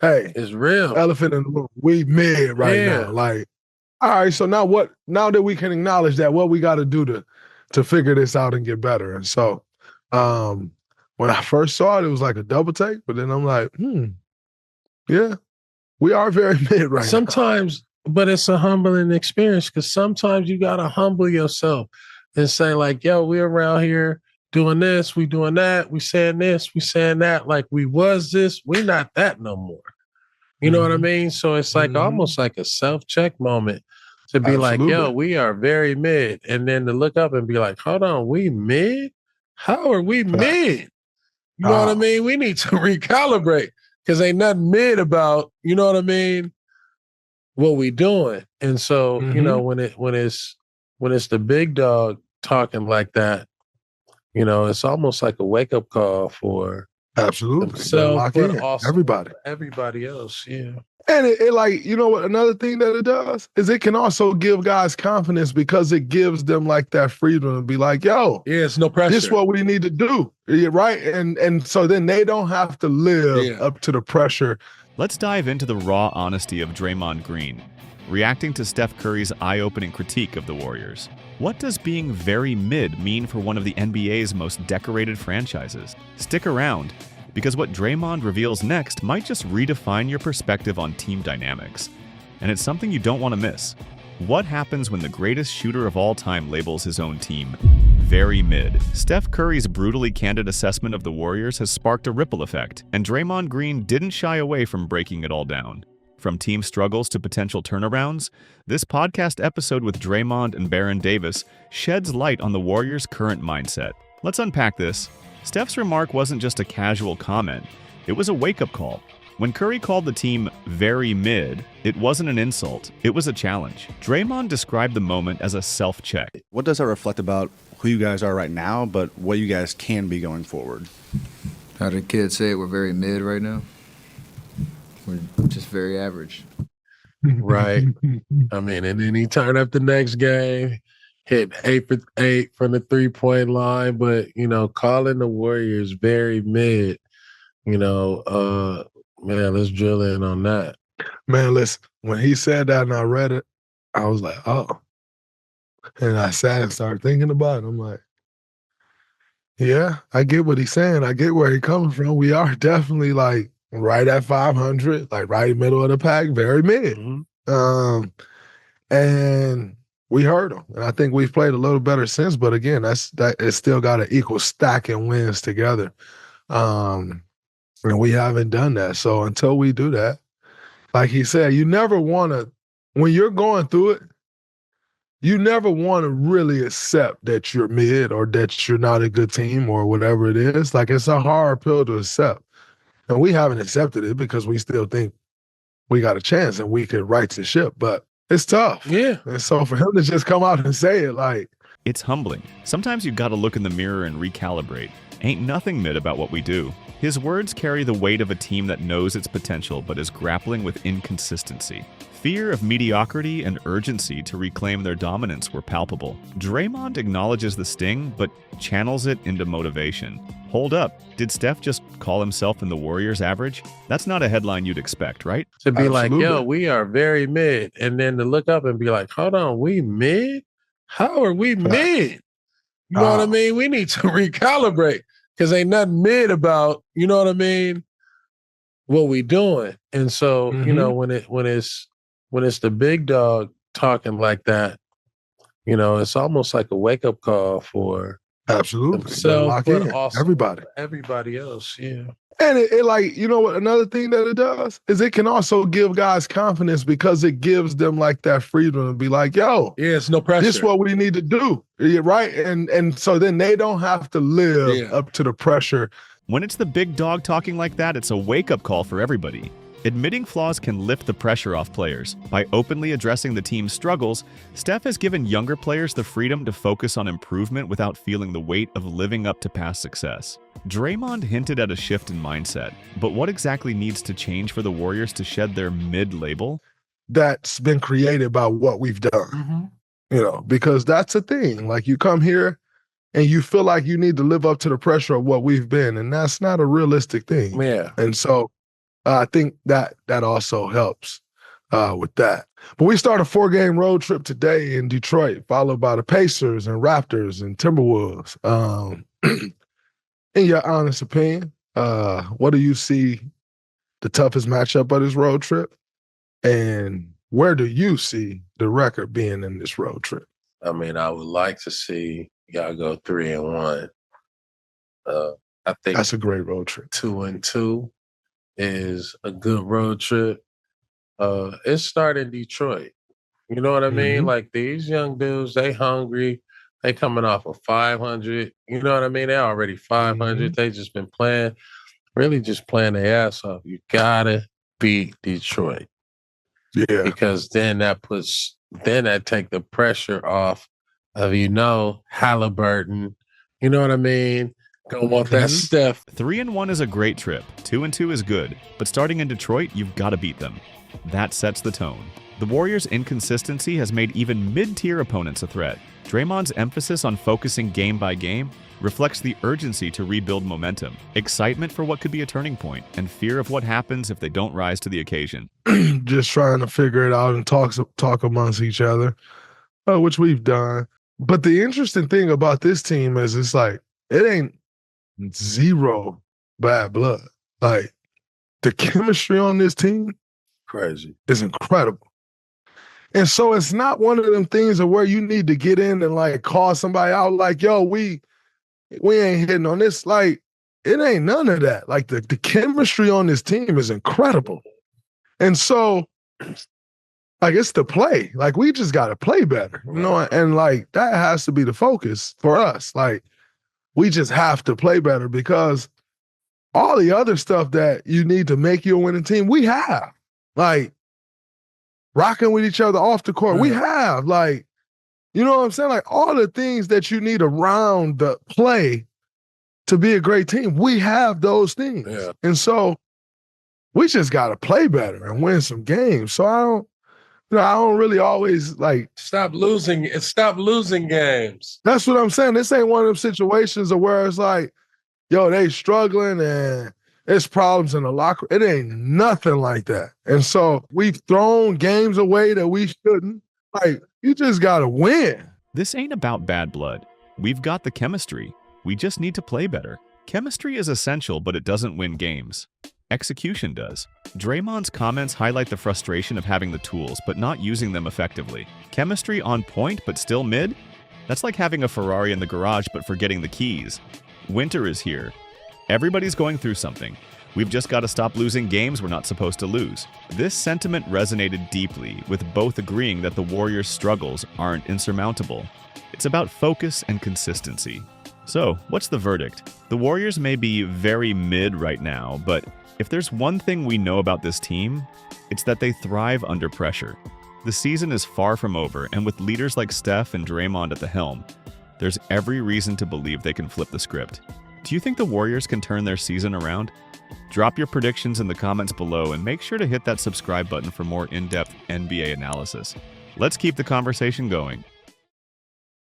hey, It's real. elephant in the room. We mid right now. Yeah. Like, all right, so now what? Now that we can acknowledge that, what we got to do to figure this out and get better. And so, when I first saw it, it was like a double take. But then I'm like, yeah, we are very mid right now. Sometimes, but it's a humbling experience because sometimes you gotta humble yourself and say, like, yo, we around here doing this, we doing that, we saying this, we saying that, like we was this, we not that no more. You know what I mean? So it's like almost like a self-check moment to be like, yo, we are very mid. And then to look up and be like, hold on, we mid? How are we mid? You know what I mean? We need to recalibrate because ain't nothing mid about, you know what I mean, what we doing. And so, you know, when it's the big dog talking like that, you know, it's almost like a wake-up call for themselves, but also everybody else. Yeah. And it like, you know what, another thing that it does is it can also give guys confidence because it gives them like that freedom to be like, yo, yeah, it's no pressure. This is what we need to do. Right. And so then they don't have to live up to the pressure. Let's dive into the raw honesty of Draymond Green, reacting to Steph Curry's eye-opening critique of the Warriors. What does being very mid mean for one of the NBA's most decorated franchises? Stick around, because what Draymond reveals next might just redefine your perspective on team dynamics. And it's something you don't want to miss. What happens when the greatest shooter of all time labels his own team very mid? Steph Curry's brutally candid assessment of the Warriors has sparked a ripple effect, and Draymond Green didn't shy away from breaking it all down. From team struggles to potential turnarounds, this podcast episode with Draymond and Baron Davis sheds light on the Warriors' current mindset. Let's unpack this. Steph's remark wasn't just a casual comment, it was a wake-up call. When Curry called the team very mid, it wasn't an insult, it was a challenge. Draymond described the moment as a self-check. What does that reflect about who you guys are right now, but what you guys can be going forward? How did kids say it? We're very mid right now? We're just very average. Right. I mean, and then he turned up the next game, hit 8 for 8 from the 3-point line, but, you know, calling the Warriors very mid, you know, man, let's drill in on that. Man, listen, when he said that and I read it, I was like, oh. And I sat and started thinking about it. I'm like, yeah, I get what he's saying. I get where he's coming from. We are definitely like right at 500, like right middle of the pack, very mid. And we heard him. And I think we've played a little better since. But again, it's still got an equal stack and wins together. And we haven't done that. So until we do that, like he said, you never want to, when you're going through it, you never want to really accept that you're mid or that you're not a good team or whatever it is. Like, it's a hard pill to accept. And we haven't accepted it because we still think we got a chance and we could right the ship. But it's tough. Yeah. And so for him to just come out and say it, like, it's humbling. Sometimes you got to look in the mirror and recalibrate. Ain't nothing mid about what we do. His words carry the weight of a team that knows its potential but is grappling with inconsistency. Fear of mediocrity and urgency to reclaim their dominance were palpable. Draymond acknowledges the sting, but channels it into motivation. Hold up, did Steph just call himself in the Warriors average? That's not a headline you'd expect, right? To be like, yo, we are very mid. And then to look up and be like, hold on, we mid? How are we mid? You know what I mean? We need to recalibrate because ain't nothing mid about, you know what I mean, what we doing. And so, you know, when it's the big dog talking like that, you know, it's almost like a wake-up call for themselves, but also everybody else. Yeah. And it like, you know what, another thing that it does is it can also give guys confidence because it gives them like that freedom to be like, yo, yeah, it's no pressure. This is what we need to do. Right. And so then they don't have to live up to the pressure. When it's the big dog talking like that, it's a wake-up call for everybody. Admitting flaws can lift the pressure off players. By openly addressing the team's struggles, Steph has given younger players the freedom to focus on improvement without feeling the weight of living up to past success. Draymond hinted at a shift in mindset, but what exactly needs to change for the Warriors to shed their mid-label? That's been created by what we've done, you know, because that's a thing. Like, you come here and you feel like you need to live up to the pressure of what we've been, and that's not a realistic thing. Yeah. And so I think that also helps with that. But we start a 4-game road trip today in Detroit, followed by the Pacers and Raptors and Timberwolves. In your honest opinion, what do you see the toughest matchup of this road trip? And where do you see the record being in this road trip? I mean, I would like to see y'all go 3-1. I think That's a great road trip. 2-2 is a good road trip. It started in Detroit. You know what I mean? Mhm. Like these young dudes, they hungry. They coming off of 500. You know what I mean? They already 500. They just been playing, really just playing their ass off. You gotta beat Detroit Yeah. because then that take the pressure off of Halliburton. You know what I mean? Gonna want that Steph. 3-1 is a great trip. 2-2 is good, but starting in Detroit, you've got to beat them. That sets the tone. The Warriors' inconsistency has made even mid-tier opponents a threat. Draymond's emphasis on focusing game by game reflects the urgency to rebuild momentum, excitement for what could be a turning point, and fear of what happens if they don't rise to the occasion. Just trying to figure it out and talk amongst each other, which we've done. But the interesting thing about this team is it's like it ain't zero bad blood. Like the chemistry on this team Crazy. is incredible. And so it's not one of them things of where you need to get in and like call somebody out like, yo, we ain't hitting on this. Like, it ain't none of that. Like the chemistry on this team is incredible. And so like it's the play. Like we just gotta play better. And like that has to be the focus for us. Like we just have to play better because all the other stuff that you need to make you a winning team, we have. Like rocking with each other off the court, we have. Like, you know what I'm saying? Like all the things that you need around the play to be a great team, we have those things. Yeah. And so we just got to play better and win some games. So I don't really always like stop losing games. That's what I'm saying. This ain't one of them situations of where it's like, yo, they struggling and it's problems in the locker. It ain't nothing like that. And so we've thrown games away that we shouldn't. Like, you just got to win. This ain't about bad blood. We've got the chemistry. We just need to play better. Chemistry is essential, but it doesn't win games. Execution does. Draymond's comments highlight the frustration of having the tools, but not using them effectively. Chemistry on point, but still mid? That's like having a Ferrari in the garage, but forgetting the keys. Winter is here. Everybody's going through something. We've just got to stop losing games we're not supposed to lose. This sentiment resonated deeply, with both agreeing that the Warriors' struggles aren't insurmountable. It's about focus and consistency. So, what's the verdict? The Warriors may be very mid right now, but if there's one thing we know about this team, it's that they thrive under pressure. The season is far from over, and with leaders like Steph and Draymond at the helm, there's every reason to believe they can flip the script. Do you think the Warriors can turn their season around? Drop your predictions in the comments below and make sure to hit that subscribe button for more in-depth NBA analysis. Let's keep the conversation going.